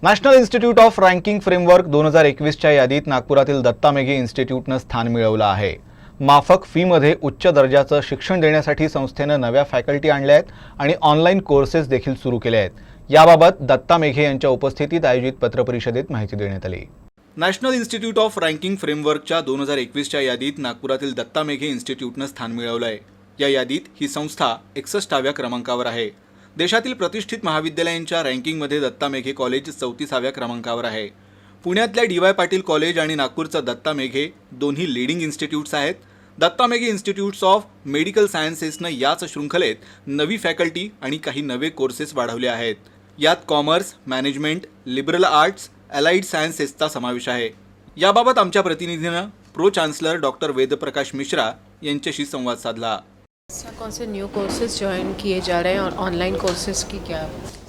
National institute of ranking framework 2021च्या यादीत नागपुरातील दत्ता मेघे इन्स्टिट्यूटनं स्थान मिळवलं आहे। माफक फीमध्ये उच्च दर्जाचं शिक्षण देण्यासाठी संस्थेनं नव्या फॅकल्टी आणल्या आहेत आणि ऑनलाईन कोर्सेस देखील सुरू केले आहेत। याबाबत दत्ता मेघे यांच्या उपस्थितीत आयोजित पत्रपरिषदेत माहिती देण्यात आली। नॅशनल इन्स्टिट्यूट ऑफ रँकिंग फ्रेमवर्कच्या 2021च्या यादीत नागपुरातील दत्ता मेघे इन्स्टिट्यूटनं स्थान मिळवलं आहे। या यादीत ही संस्था 61व्या क्रमांकावर आहे। देशातील प्रतिष्ठित महाविद्यालयांच्या रँकिंगमध्ये दत्ता मेघे कॉलेज 34व्या क्रमांकावर आहे। पुण्यातल्या डी.वाय. पाटील कॉलेज आणि नागपूरचं दत्ता मेघे दोन्ही लीडिंग इन्स्टिट्यूट्स आहेत। Datta Meghe institutes of medical सायन्सेसनं याच शृंखलेत नवी फॅकल्टी आणि काही नवे कोर्सेस वाढवले आहेत। यात commerce, management, liberal arts, allied सायन्सेसचा समावेश आहे। याबाबत आमच्या प्रतिनिधीनं pro chancellor doctor Vedprakash Mishra यांच्याशी संवाद साधला। कौन से न्यू कोर्सेज ज्वाइन किए जा रहे हैं और ऑनलाइन कोर्सेज की क्या?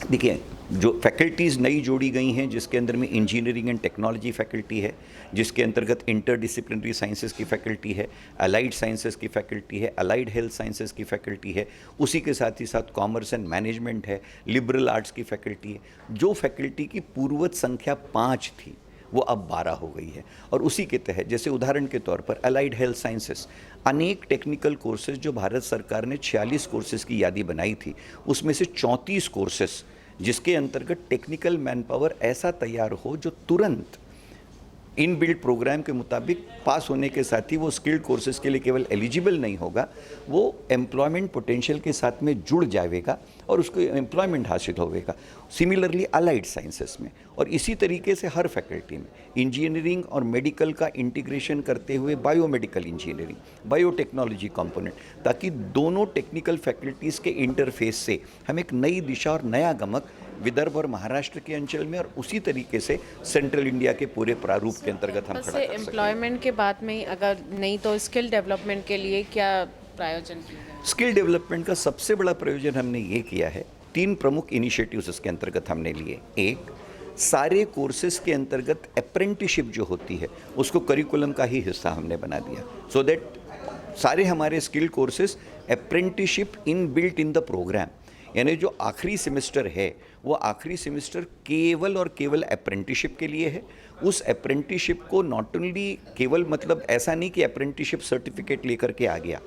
देखिए, जो फैकल्टीज़ नई जोड़ी गई हैं जिसके अंदर में इंजीनियरिंग एंड टेक्नोलॉजी फैकल्टी है, जिसके अंतर्गत इंटरडिसिप्लिनरी साइंसेस की फैकल्टी है, अलाइड साइंसेस की फैकल्टी है, अलाइड हेल्थ साइंसेस की फैकल्टी है, उसी के साथ ही साथ कॉमर्स एंड मैनेजमेंट है, लिबरल आर्ट्स की फैकल्टी है। जो फैकल्टी की पूर्वत संख्या 5 थी वो अब 12 हो गई है। और उसी के तहत जैसे उदाहरण के तौर पर अलाइड हेल्थ साइंसेस, अनेक टेक्निकल कोर्सेज जो भारत सरकार ने 46 कोर्सेज की यादी बनाई थी, उसमें से 34 कोर्सेज जिसके अंतर्गत टेक्निकल मैन पावर ऐसा तैयार हो जो तुरंत इन बिल्ड प्रोग्राम के मुताबिक पास होने के साथ ही वो स्किल्ड कोर्सेज के लिए केवल एलिजिबल नहीं होगा, वो एम्प्लॉयमेंट पोटेंशियल के साथ में जुड़ जाएगा और उसको एम्प्लॉयमेंट हासिल होगा। सिमिलरली अलाइड साइंसेस में और इसी तरीके से हर फैकल्टी में इंजीनियरिंग और मेडिकल का इंटीग्रेशन करते हुए बायोमेडिकल इंजीनियरिंग, बायोटेक्नोलॉजी कंपोनेंट, ताकि दोनों टेक्निकल फैकल्टीज़ के इंटरफेस से हम एक नई दिशा और नया गमक विदर्भ और महाराष्ट्र के अंचल में और उसी तरीके से सेंट्रल इंडिया के पूरे प्रारूप के अंतर्गत हम खड़ा कर सकते हैं। एम्प्लॉयमेंट के बाद में अगर नहीं तो स्किल डेवलपमेंट के लिए क्या प्रायोजन किया है? स्किल डेवलपमेंट का सबसे बड़ा प्रयोजन हमने ये किया है, 3 प्रमुख इनिशिएटिव्स इसके अंतर्गत हमने लिए। एक, सारे कोर्सेज के अंतर्गत अप्रेंटिसशिप जो होती है उसको करिकुलम का ही हिस्सा हमने बना दिया, सो दैट सारे हमारे skill courses apprenticeship in built in the program, यानी जो आखिरी सेमेस्टर है वो आखिरी सेमेस्टर केवल और केवल अप्रेंटिसशिप के लिए है। उस अप्रेंटिसशिप को नॉट ओनली केवल मतलब ऐसा नहीं कि अप्रेंटिसशिप सर्टिफिकेट लेकर के आ गया,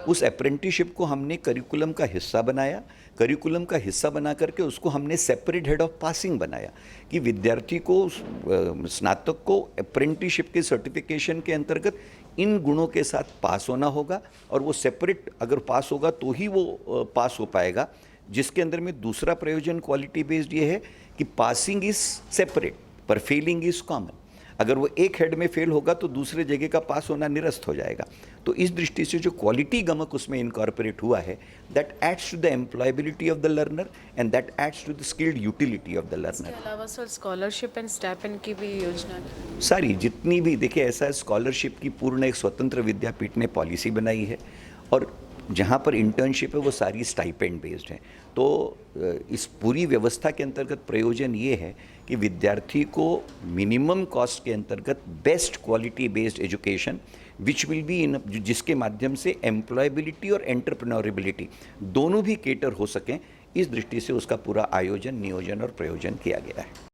उस अप्रेंटिसशिप को हमने करिकुलम का हिस्सा बनाया। करिकुलम का हिस्सा बना करके उसको हमने सेपरेट हेड ऑफ पासिंग बनाया कि विद्यार्थी को, स्नातक को अप्रेंटिसशिप के सर्टिफिकेशन के अंतर्गत इन गुणों के साथ पास होना होगा और वो सेपरेट अगर पास होगा तो ही वो पास हो पाएगा। जिसके अंदर में दूसरा प्रयोजन क्वालिटी बेस्ड ये है कि पासिंग इज सेपरेट पर फेलिंग इज कॉमन। अगर वो एक हेड में फेल होगा तो दूसरे जगह का पास होना निरस्त हो जाएगा। तो इस दृष्टि से जो क्वालिटी गमक उसमें इनकॉर्पोरेट हुआ है, that aids to the employability of the learner and that aids to the skilled utility of the learner. इसके अलावा सर स्कॉलरशिप एंड स्टाइपेंड की भी योजना सारी जितनी भी, देखिए ऐसा है, स्कॉलरशिप की पूर्ण एक स्वतंत्र विद्यापीठ ने पॉलिसी बनाई है और जहाँ पर इंटर्नशिप है वो सारी स्टाइपेंड बेस्ड है। तो इस पूरी व्यवस्था के अंतर्गत प्रयोजन ये है कि विद्यार्थी को मिनिमम कॉस्ट के अंतर्गत best quality based education which will be in, जिसके माध्यम से एम्प्लॉयबिलिटी और एंटरप्रेन्योरेबिलिटी दोनों भी केटर हो सकें, इस दृष्टि से उसका पूरा आयोजन, नियोजन और प्रयोजन किया गया है।